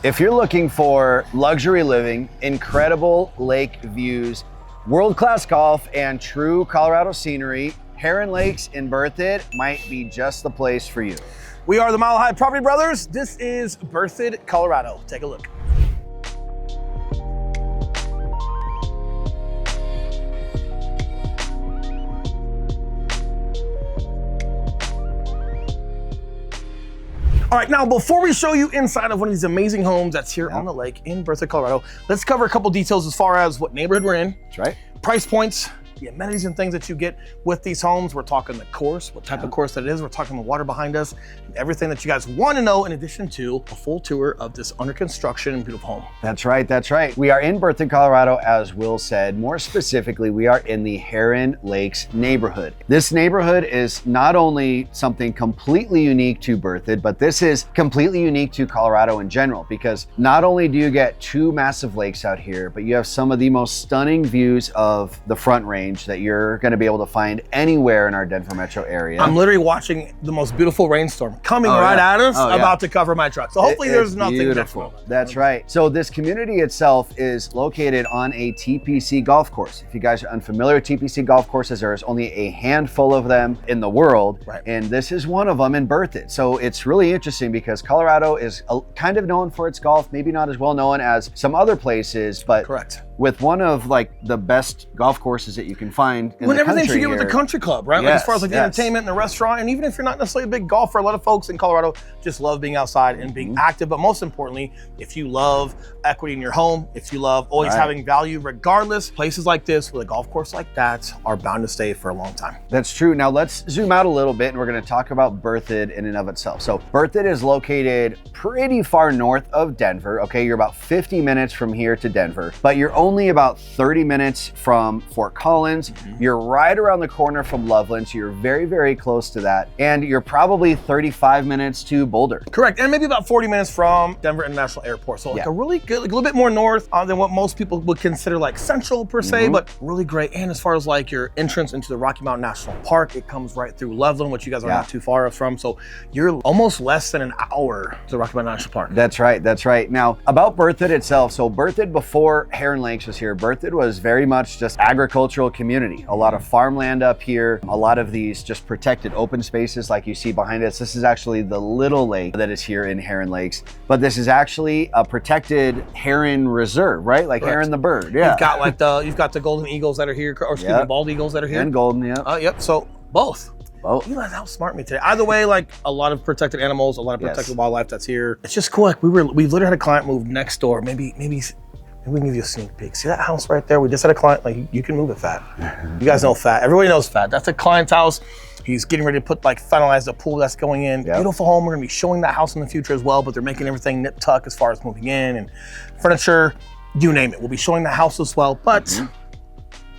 If you're looking for luxury living, incredible lake views, world-class golf, and true Colorado scenery, Heron Lakes in Berthoud might be just the place for you. We are the Mile High Property Brothers. This is Berthoud, Colorado. Take a look. All right, now before we show you inside of one of these amazing homes that's here on the lake in Berthoud, Colorado, let's cover a couple details as far as what neighborhood we're in. That's right. Price points, the amenities and things that you get with these homes. We're talking the course, what type of course that is. We're talking the water behind us, and everything that you guys want to know, in addition to a full tour of this under construction and beautiful home. That's right, that's right. We are in Berthoud, Colorado, as Will said. More specifically, we are in the Heron Lakes neighborhood. This neighborhood is not only something completely unique to Berthoud, but this is completely unique to Colorado in general, because not only do you get two massive lakes out here, but you have some of the most stunning views of the Front Range that you're going to be able to find anywhere in our Denver metro area. I'm literally watching the most beautiful rainstorm coming right at us, about to cover my truck. So hopefully there's nothing beautiful. That's right. So this community itself is located on a TPC golf course. If you guys are unfamiliar with TPC golf courses, there's only a handful of them in the world, and this is one of them in Berthoud. So it's really interesting because Colorado is kind of known for its golf, maybe not as well known as some other places, but with one of like the best golf courses that you can find in the country. Everything you get with the country club, right? Yes, like as far as like the entertainment and the restaurant, and even if you're not necessarily a big golfer, a lot of folks in Colorado just love being outside and being active. But most importantly, if you love equity in your home, if you love always having value, regardless, places like this with a golf course like that are bound to stay for a long time. That's true. Now let's zoom out a little bit and we're going to talk about Berthoud in and of itself. So Berthoud is located pretty far north of Denver. Okay, you're about 50 minutes from here to Denver, but you're only about 30 minutes from Fort Collins. You're right around the corner from Loveland, so you're very, very close to that. And you're probably 35 minutes to Boulder. Correct, and maybe about 40 minutes from Denver International Airport. So like a really good, like a little bit more north than what most people would consider like central per se, but really great. And as far as like your entrance into the Rocky Mountain National Park, it comes right through Loveland, which you guys are not too far from. So you're almost less than an hour to the Rocky Mountain National Park. That's right, that's right. Now about Berthoud itself, so Berthoud before Heron Lakes was here, Berthoud was very much just agricultural community. A lot of farmland up here, a lot of these just protected open spaces like you see behind us. This is actually the little lake that is here in Heron Lakes, but this is actually a protected heron reserve, right? Like heron the bird. You've got like you've got the golden eagles that are here, or excuse me, bald eagles that are here. And golden, So both. You guys outsmart me today. Either way, like a lot of protected animals, a lot of protected wildlife that's here. It's just cool. Like we literally had a client move next door. Maybe we can give you a sneak peek. See that house right there? We just had a client, like you can move it, Fat. You guys know Fat. Everybody knows Fat. That's a client's house. He's getting ready to finalize the pool that's going in. Beautiful home. We're gonna be showing that house in the future as well, but they're making everything nip tuck as far as moving in and furniture, you name it. We'll be showing the house as well, but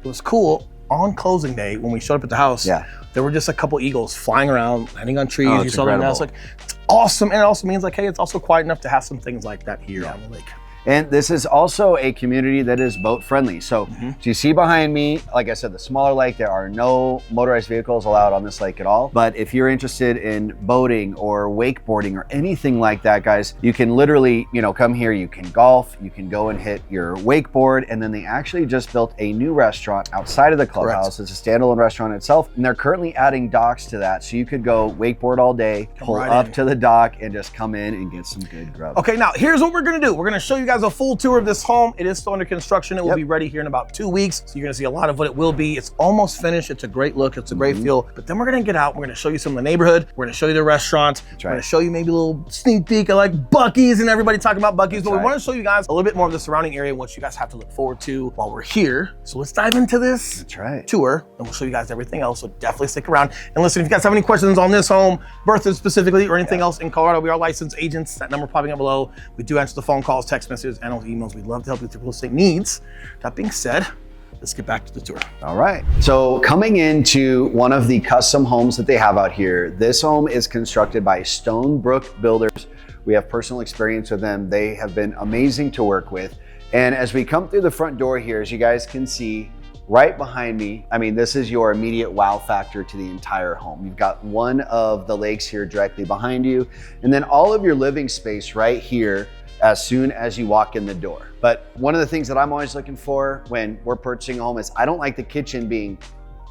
it was cool. On closing day, when we showed up at the house, there were just a couple eagles flying around, landing on trees. You saw them. It's like, it's awesome. And it also means like, hey, it's also quiet enough to have some things like that here on the lake. And this is also a community that is boat friendly. So you see behind me, like I said, the smaller lake, there are no motorized vehicles allowed on this lake at all. But if you're interested in boating or wakeboarding or anything like that, guys, you can literally, come here, you can golf, you can go and hit your wakeboard. And then they actually just built a new restaurant outside of the clubhouse. It's a standalone restaurant itself. And they're currently adding docks to that. So you could go wakeboard all day, pull up to the dock and just come in and get some good grub. Okay, now here's what we're gonna do. We're gonna show you guys a full tour of this home. It is still under construction. It will be ready here in about 2 weeks. So you're gonna see a lot of what it will be. It's almost finished. It's a great look. It's a great feel. But then we're gonna get out. We're gonna show you some of the neighborhood. We're gonna show you the restaurant. We're gonna show you maybe a little sneak peek of like Buc-ee's and everybody talking about Buc-ee's. But we wanna show you guys a little bit more of the surrounding area and what you guys have to look forward to while we're here. So let's dive into this tour and we'll show you guys everything else. So definitely stick around. And listen, if you guys have any questions on this home, Berthoud specifically, or anything else in Colorado, we are licensed agents. That number popping up below. We do answer the phone calls, text messages, and emails. We'd love to help you with your real estate needs. That being said, let's get back to the tour. All right. So coming into one of the custom homes that they have out here, this home is constructed by Stonebrook Builders. We have personal experience with them. They have been amazing to work with. And as we come through the front door here, as you guys can see, right behind me, I mean, this is your immediate wow factor to the entire home. You've got one of the lakes here directly behind you, and then all of your living space right here as soon as you walk in the door. But one of the things that I'm always looking for when we're purchasing a home is I don't like the kitchen being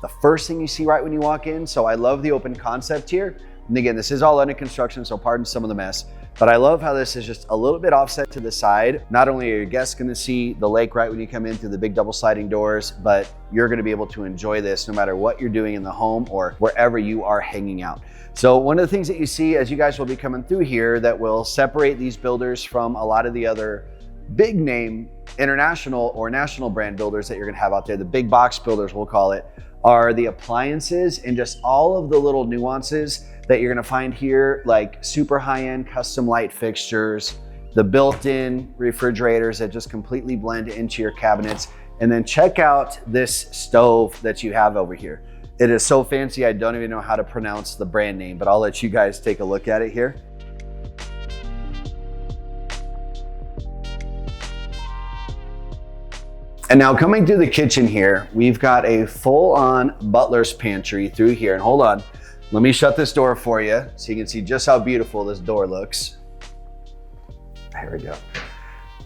the first thing you see right when you walk in. So I love the open concept here. And again, this is all under construction, so pardon some of the mess, but I love how this is just a little bit offset to the side. Not only are your guests gonna see the lake right when you come in through the big double sliding doors, but you're gonna be able to enjoy this no matter what you're doing in the home or wherever you are hanging out. So one of the things that you see as you guys will be coming through here that will separate these builders from a lot of the other big name international or national brand builders that you're gonna have out there, the big box builders we'll call it, are the appliances and just all of the little nuances that you're gonna find here, like super high-end custom light fixtures, the built-in refrigerators that just completely blend into your cabinets. And then check out this stove that you have over here. It is so fancy, I don't even know how to pronounce the brand name, but I'll let you guys take a look at it here. And now coming through the kitchen here, we've got a full-on butler's pantry through here. And hold on, let me shut this door for you so you can see just how beautiful this door looks. There we go.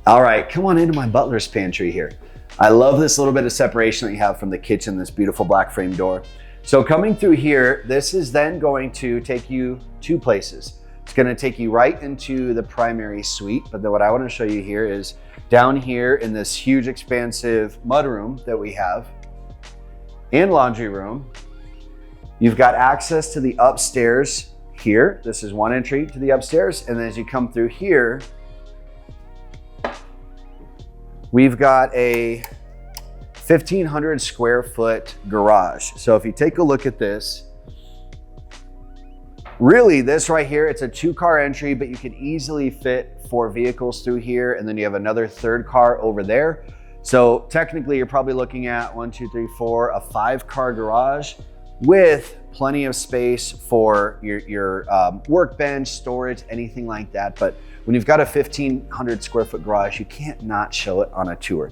All right, come on into my butler's pantry here. I love this little bit of separation that you have from the kitchen, this beautiful black frame door. So coming through here, this is then going to take you two places. It's gonna take you right into the primary suite, but then what I wanna show you here is down here in this huge expansive mudroom that we have and laundry room, you've got access to the upstairs here. This is one entry to the upstairs. And then as you come through here, we've got a 1,500 square foot garage. So if you take a look at this, really this right here, it's a 2-car entry, but you can easily fit 4 vehicles through here. And then you have another 3rd car over there. So technically you're probably looking at 1, 2, 3, 4, a 5-car garage with plenty of space for your workbench, storage, anything like that. But when you've got a 1,500 square foot garage, you can't not show it on a tour.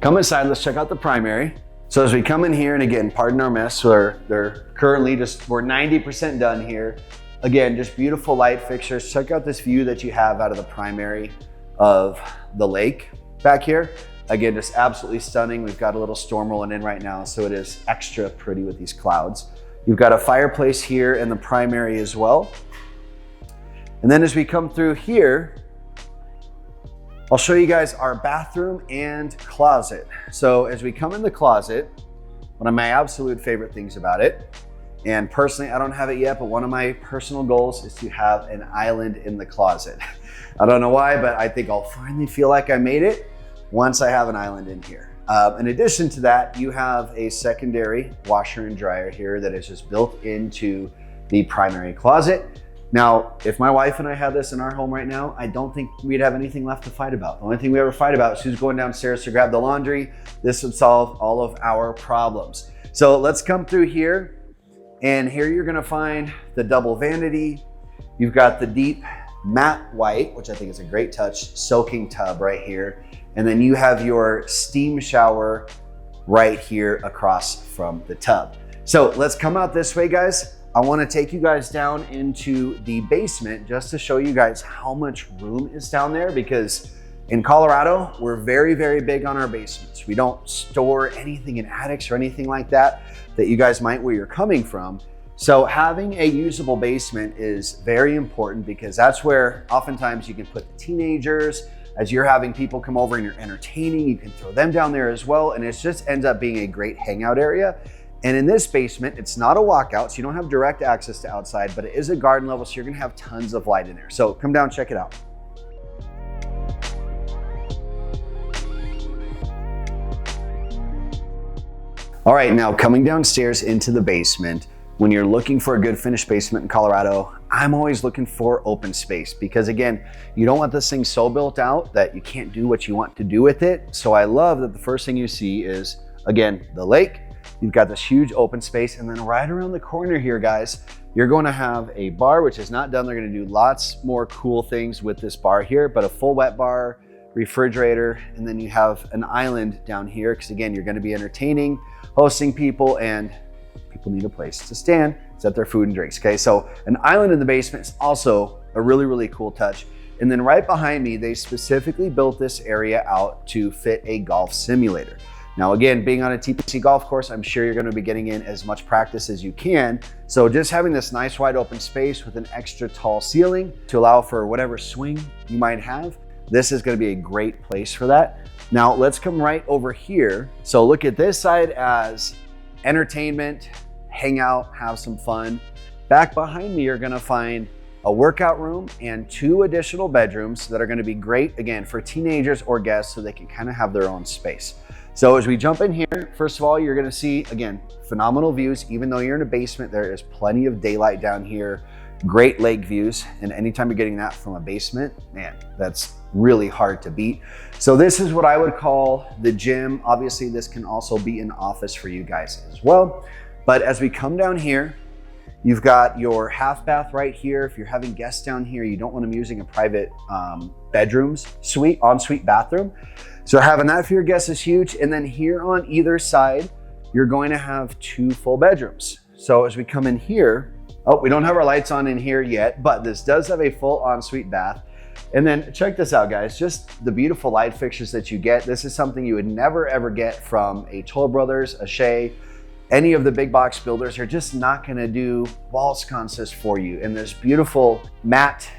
Come inside, let's check out the primary. So as we come in here, and again, pardon our mess, they're currently we're 90% done here. Again, just beautiful light fixtures. Check out this view that you have out of the primary of the lake back here. Again, just absolutely stunning. We've got a little storm rolling in right now, so it is extra pretty with these clouds. You've got a fireplace here in the primary as well. And then as we come through here, I'll show you guys our bathroom and closet. So as we come in the closet, one of my absolute favorite things about it, and personally, I don't have it yet, but one of my personal goals is to have an island in the closet. I don't know why, but I think I'll finally feel like I made it once I have an island in here. In addition to that, you have a secondary washer and dryer here that is just built into the primary closet. Now, if my wife and I had this in our home right now, I don't think we'd have anything left to fight about. The only thing we ever fight about is who's going downstairs to grab the laundry. This would solve all of our problems. So let's come through here. And here you're gonna find the double vanity. You've got the deep matte white, which I think is a great touch, soaking tub right here. And then you have your steam shower right here across from the tub. So let's come out this way, guys. I wanna take you guys down into the basement just to show you guys how much room is down there, because in Colorado, we're very, very big on our basements. We don't store anything in attics or anything like that you guys might where you're coming from. So having a usable basement is very important, because that's where oftentimes you can put the teenagers. As you're having people come over and you're entertaining, you can throw them down there as well. And it just ends up being a great hangout area. And in this basement, it's not a walkout, so you don't have direct access to outside, but it is a garden level, so you're gonna have tons of light in there. So come down, check it out. All right, now coming downstairs into the basement, when you're looking for a good finished basement in Colorado, I'm always looking for open space, because again, you don't want this thing so built out that you can't do what you want to do with it. So I love that the first thing you see is, again, the lake. You've got this huge open space, and then right around the corner here, guys, you're going to have a bar, which is not done. They're going to do lots more cool things with this bar here, but a full wet bar, refrigerator, and then you have an island down here, because again, you're going to be entertaining, hosting people, and people need a place to stand, set their food and drinks. Okay, so an island in the basement is also a really, really cool touch. And then right behind me, they specifically built this area out to fit a golf simulator. Now, again, being on a TPC golf course, I'm sure you're going to be getting in as much practice as you can. So just having this nice wide open space with an extra tall ceiling to allow for whatever swing you might have, this is going to be a great place for that. Now, let's come right over here. So look at this side as entertainment, hang out, have some fun. Back behind me, you're going to find a workout room and 2 additional bedrooms that are going to be great, again, for teenagers or guests so they can kind of have their own space. So as we jump in here, first of all, you're going to see, again, phenomenal views. Even though you're in a basement, there is plenty of daylight down here, great lake views. And anytime you're getting that from a basement, man, that's really hard to beat. So this is what I would call the gym. Obviously, this can also be an office for you guys as well. But as we come down here, you've got your half bath right here. If you're having guests down here, you don't want them using a private bedrooms suite, ensuite bathroom. So having that for your guests is huge. And then here on either side, you're going to have 2 full bedrooms. So as we come in here, oh, we don't have our lights on in here yet, but this does have a full ensuite bath. And then check this out, guys, just the beautiful light fixtures that you get. This is something you would never ever get from a Toll Brothers, a Shea. Any of the big box builders are just not going to do wall sconces for you. And this beautiful matte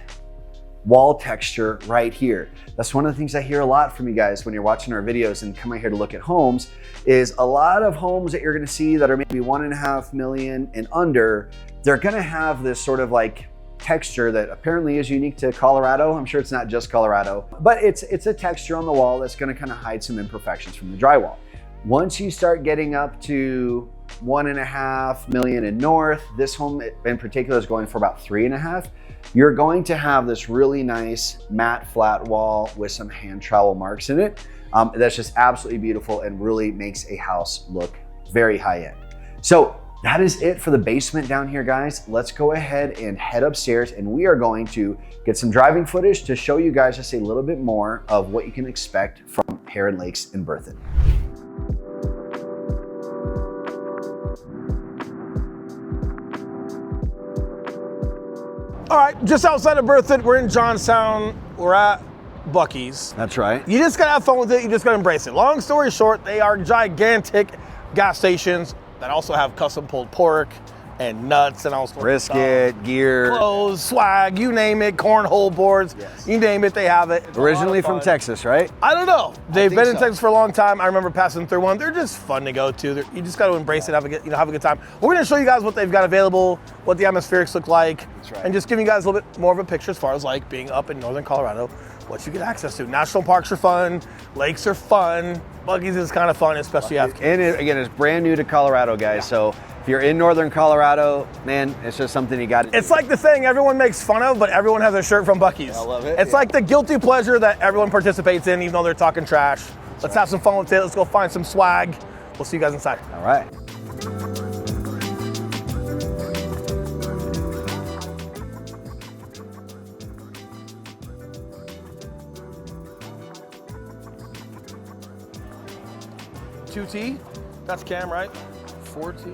wall texture right here. That's one of the things I hear a lot from you guys when you're watching our videos and come out here to look at homes, is a lot of homes that you're going to see that are maybe 1.5 million and under, they're going to have this sort of like texture that apparently is unique to Colorado. I'm sure it's not just Colorado, but it's a texture on the wall that's going to kind of hide some imperfections from the drywall. Once you start getting up to 1.5 million and north, this home in particular is going for about 3.5. You're going to have this really nice matte flat wall with some hand trowel marks in it. That's just absolutely beautiful and really makes a house look very high end. So that is it for the basement down here, guys. Let's go ahead and head upstairs, and we are going to get some driving footage to show you guys just a little bit more of what you can expect from Heron Lakes in Berthoud. All right, just outside of Berthoud, we're in Johnstown. We're at Buc-ee's. That's right. You just gotta have fun with it. You just gotta embrace it. Long story short, they are gigantic gas stations that also have custom pulled pork and nuts and all sorts brisket, of stuff. gear, Clothes, swag, you name it, cornhole boards, yes. You name it, they have it. It's originally from Texas, right? I don't know. They've been in so. Texas for a long time. I remember passing through one. They're just fun to go to. You just got to embrace it, have a good time. We're going to show you guys what they've got available, what the atmospherics look like, That's right. and just giving you guys a little bit more of a picture as far as like being up in northern Colorado, what you get access to. National parks are fun, lakes are fun, Buc-ee's is kind of fun, especially after. And again, it's brand new to Colorado, guys. Yeah. So if you're in northern Colorado, man, it's just something you got to do. It's like the thing everyone makes fun of, but everyone has a shirt from Buc-ee's. I love it. It's like the guilty pleasure that everyone participates in, even though they're talking trash. Let's have some fun with it. Let's go find some swag. We'll see you guys inside. All right. Two T, that's Cam, right? 4T.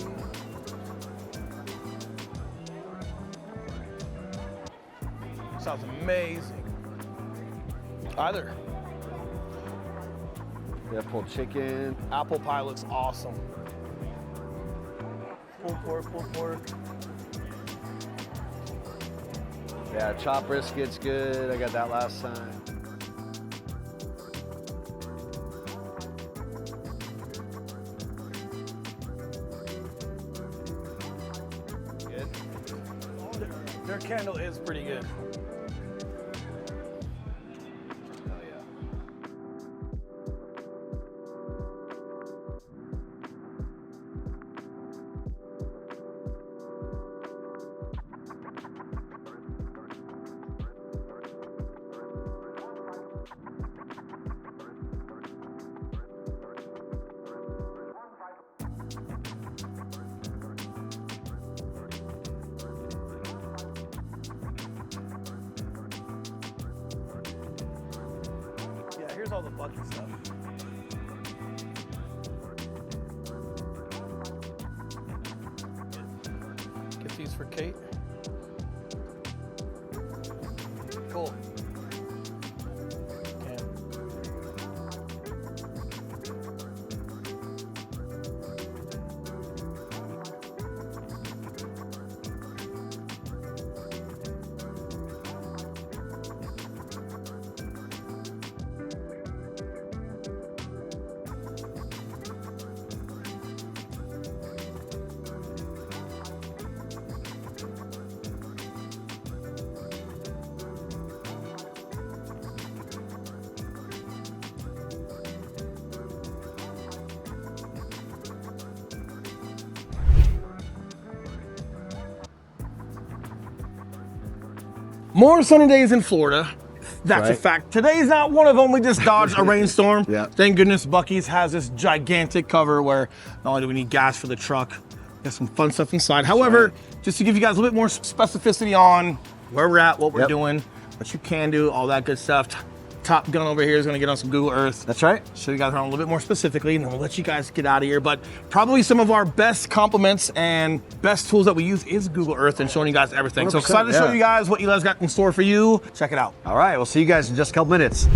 Sounds amazing. Either. Yeah, pulled chicken. Apple pie looks awesome. Pulled pork. Yeah, chopped brisket's good. I got that last time. Their candle is pretty good. Oh yeah. Here's all the Buc-ee stuff. Get these for Kate. Cool. More sunny days in Florida. That's Right. a fact. Today's not one of them. We just dodged a rainstorm. Yeah. Thank goodness Buc-ee's has this gigantic cover where not only do we need gas for the truck, got some fun stuff inside. However, just to give you guys a little bit more specificity on where we're at, what we're doing, what you can do, all that good stuff. Top Gun over here is gonna get on some Google Earth. That's right. Show you guys around a little bit more specifically, and then we'll let you guys get out of here. But probably some of our best compliments and best tools that we use is Google Earth and showing you guys everything. So excited to show you guys what Eli's got in store for you. Check it out. All right, we'll see you guys in just a couple minutes.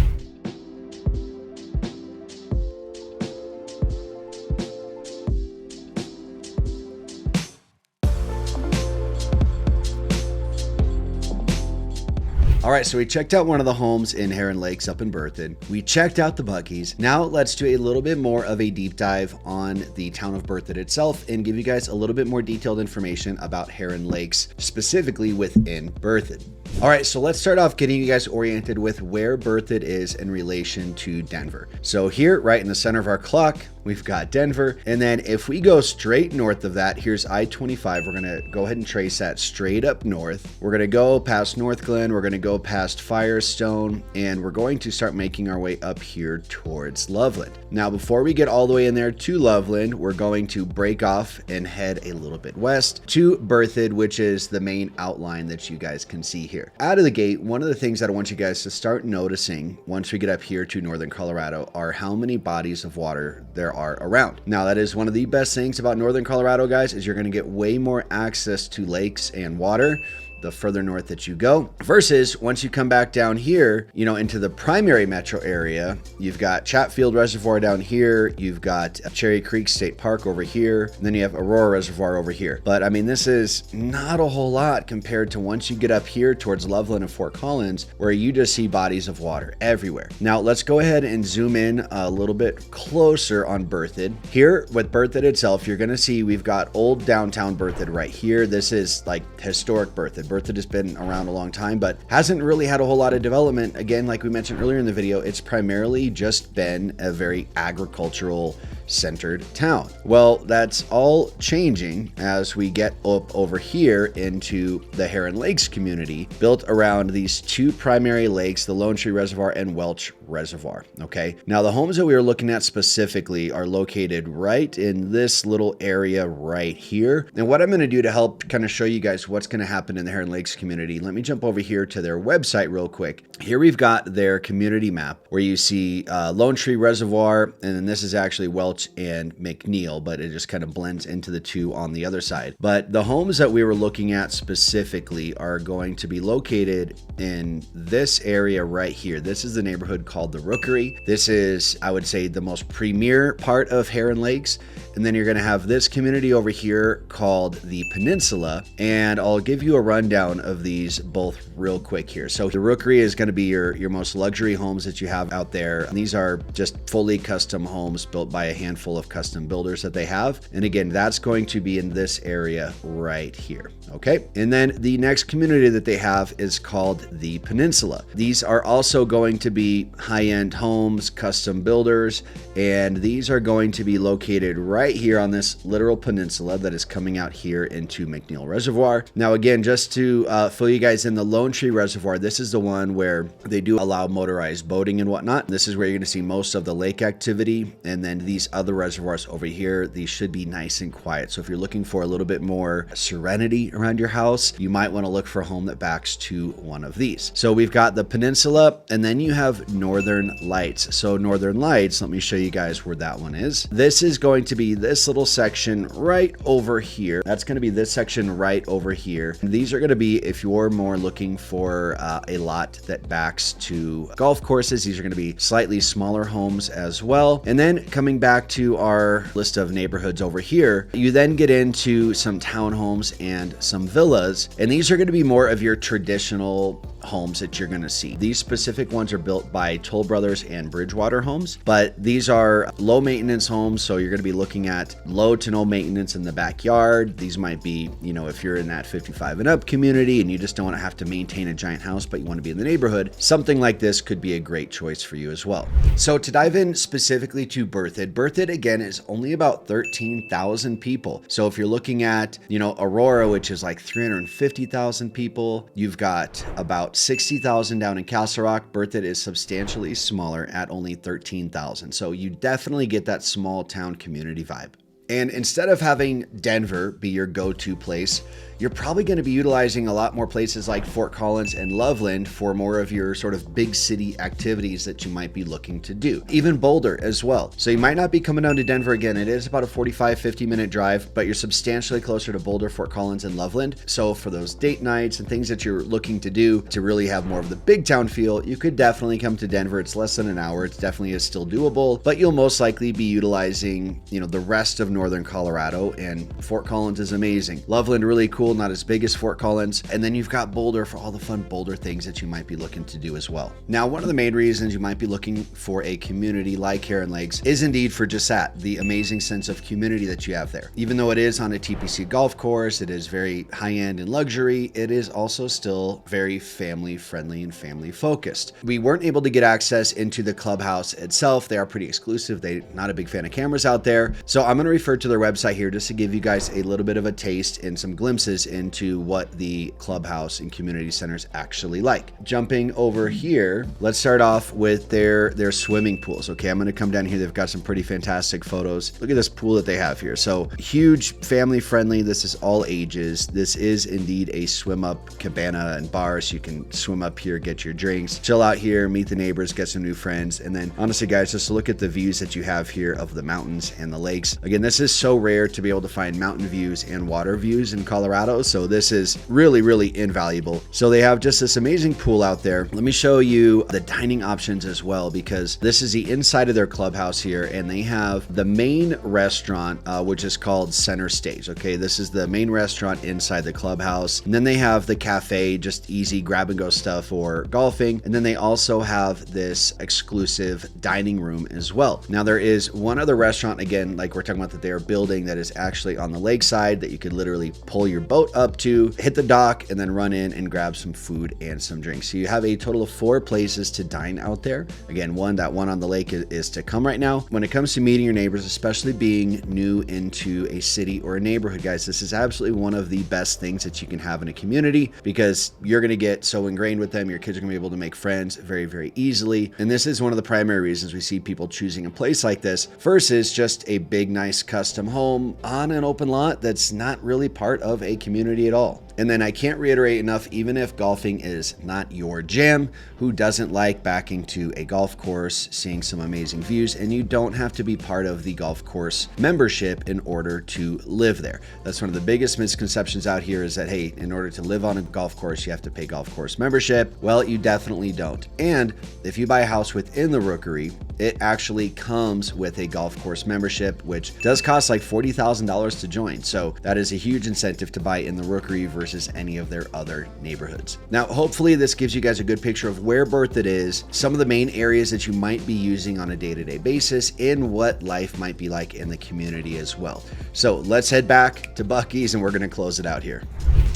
All right, so we checked out one of the homes in Heron Lakes up in Berthoud. We checked out the Buc-ee's. Now let's do a little bit more of a deep dive on the town of Berthoud itself and give you guys a little bit more detailed information about Heron Lakes, specifically within Berthoud. All right, so let's start off getting you guys oriented with where Berthoud is in relation to Denver. So here, right in the center of our clock, we've got Denver. And then if we go straight north of that, here's I-25. We're gonna go ahead and trace that straight up north. We're gonna go past North Glen, we're gonna go past Firestone, and we're going to start making our way up here towards Loveland. Now, before we get all the way in there to Loveland, we're going to break off and head a little bit west to Berthoud, which is the main outline that you guys can see here. Out of the gate, one of the things that I want you guys to start noticing once we get up here to northern Colorado are how many bodies of water there are around. Now, that is one of the best things about northern Colorado, guys, is you're going to get way more access to lakes and water the further north that you go, versus once you come back down here, you know, into the primary metro area, you've got Chatfield Reservoir down here, you've got Cherry Creek State Park over here, and then you have Aurora Reservoir over here. But I mean, this is not a whole lot compared to once you get up here towards Loveland and Fort Collins, where you just see bodies of water everywhere. Now, let's go ahead and zoom in a little bit closer on Berthoud. Here with Berthoud itself, you're gonna see we've got old downtown Berthoud right here. This is like historic Berthoud. Berthoud has been around a long time, but hasn't really had a whole lot of development. Again, like we mentioned earlier in the video, it's primarily just been a very agricultural centered town. Well, that's all changing as we get up over here into the Heron Lakes community, built around these two primary lakes, the Lone Tree Reservoir and Welch Reservoir. Okay, now the homes that we are looking at specifically are located right in this little area right here. And what I'm going to do to help kind of show you guys what's going to happen in the Heron Lakes community, let me jump over here to their website real quick. Here we've got their community map where you see Lone Tree Reservoir, and then this is actually Welch and McNeil, but it just kind of blends into the two on the other side. But the homes that we were looking at specifically are going to be located in this area right here. This is the neighborhood called the Rookery. This is, I would say, the most premier part of Heron Lakes. And then you're going to have this community over here called the Peninsula. And I'll give you a rundown of these both real quick here. So the Rookery is going to be your most luxury homes that you have out there. And these are just fully custom homes built by a handful of custom builders that they have. And again, that's going to be in this area right here. Okay. And then the next community that they have is called the Peninsula. These are also going to be high-end homes, custom builders, and these are going to be located right here on this literal peninsula that is coming out here into McNeil Reservoir. Now, again, just to fill you guys in, the Lone Tree Reservoir, this is the one where they do allow motorized boating and whatnot. This is where you're going to see most of the lake activity. And then these other reservoirs over here, these should be nice and quiet. So if you're looking for a little bit more serenity around your house, you might want to look for a home that backs to one of these. So we've got the Peninsula, and then you have Northern Lights. So Northern Lights, let me show you guys where that one is. This is going to be this little section right over here. That's going to be this section right over here. And these are going to be, if you're more looking for a lot that backs to golf courses, these are going to be slightly smaller homes as well. And then coming back to our list of neighborhoods over here, you then get into some townhomes and some villas. And these are going to be more of your traditional homes that you're going to see. These specific ones are built by Toll Brothers and Bridgewater Homes, but these are low maintenance homes. So you're going to be looking at low to no maintenance in the backyard. These might be, you know, if you're in that 55 and up community and you just don't want to have to maintain a giant house, but you want to be in the neighborhood, something like this could be a great choice for you as well. So to dive in specifically to Berthoud again is only about 13,000 people. So if you're looking at, you know, Aurora, which is like 350,000 people, you've got about about 60,000 down in Castle Rock. Berthoud is substantially smaller at only 13,000. So you definitely get that small town community vibe. And instead of having Denver be your go-to place, you're probably going to be utilizing a lot more places like Fort Collins and Loveland for more of your sort of big city activities that you might be looking to do. Even Boulder as well. So you might not be coming down to Denver again. It is about a 45, 50-minute drive, but you're substantially closer to Boulder, Fort Collins, and Loveland. So for those date nights and things that you're looking to do to really have more of the big town feel, you could definitely come to Denver. It's less than an hour. It definitely is still doable, but you'll most likely be utilizing, the rest of northern Colorado, and Fort Collins is amazing. Loveland, really cool, not as big as Fort Collins. And then you've got Boulder for all the fun Boulder things that you might be looking to do as well. Now, one of the main reasons you might be looking for a community like Heron Lakes is indeed for just that, the amazing sense of community that you have there. Even though it is on a TPC golf course, it is very high-end and luxury, it is also still very family friendly and family focused. We weren't able to get access into the clubhouse itself. They are pretty exclusive. They're not a big fan of cameras out there. So I'm going to refer to their website here just to give you guys a little bit of a taste and some glimpses into what the clubhouse and community centers actually like. Jumping over here, let's start off with their swimming pools. Okay, I'm going to come down here. They've got some pretty fantastic photos. Look at this pool that they have here. So huge, family friendly. This is all ages. This is indeed a swim up cabana and bar, so you can swim up here, get your drinks, chill out here, meet the neighbors, get some new friends. And then honestly, guys, just look at the views that you have here of the mountains and the lakes. Again, this is so rare to be able to find mountain views and water views in Colorado. So this is really, really invaluable. So they have just this amazing pool out there. Let me show you the dining options as well, because this is the inside of their clubhouse here, and they have the main restaurant, which is called Center Stage. Okay, this is the main restaurant inside the clubhouse. And then they have the cafe, just easy grab and go stuff for golfing. And then they also have this exclusive dining room as well. Now there is one other restaurant, again, like we're talking about, that they are building, that is actually on the lakeside, that you could literally pull your boat up to, hit the dock, and then run in and grab some food and some drinks. So you have a total of 4 places to dine out there. Again, that one on the lake is to come right now. When it comes to meeting your neighbors, especially being new into a city or a neighborhood, guys, this is absolutely one of the best things that you can have in a community, because you're going to get so ingrained with them. Your kids are going to be able to make friends very, very easily. And this is one of the primary reasons we see people choosing a place like this versus just a big, nice custom home on an open lot that's not really part of a community at all. And then I can't reiterate enough, even if golfing is not your jam, who doesn't like backing to a golf course, seeing some amazing views, and you don't have to be part of the golf course membership in order to live there. That's one of the biggest misconceptions out here, is that, hey, in order to live on a golf course, you have to pay golf course membership. Well, you definitely don't. And if you buy a house within the Rookery, it actually comes with a golf course membership, which does cost like $40,000 to join. So that is a huge incentive to buy in the Rookery versus any of their other neighborhoods. Now, hopefully this gives you guys a good picture of where Berthoud is, some of the main areas that you might be using on a day-to-day basis, and what life might be like in the community as well. So let's head back to Buc-ee's and we're going to close it out here.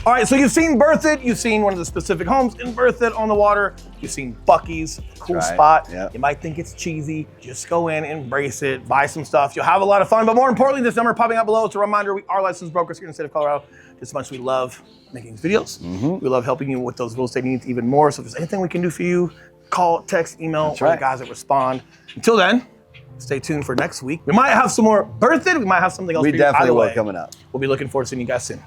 All right, so you've seen Berthoud, you've seen one of the specific homes in Berthoud on the water, you've seen Buc-ee's, cool spot. Yep. You might think it's cheesy, just go in, embrace it, buy some stuff, you'll have a lot of fun. But more importantly, this number popping out below, it's a reminder, we are licensed brokers here in the state of Colorado. Just as much as we love making these videos, we love helping you with those real estate needs even more. So if there's anything we can do for you, call, text, email, we're the guys that respond. Until then, stay tuned for next week. We might have some more Berthoud, we might have something else for you. We definitely will coming up. We'll be looking forward to seeing you guys soon.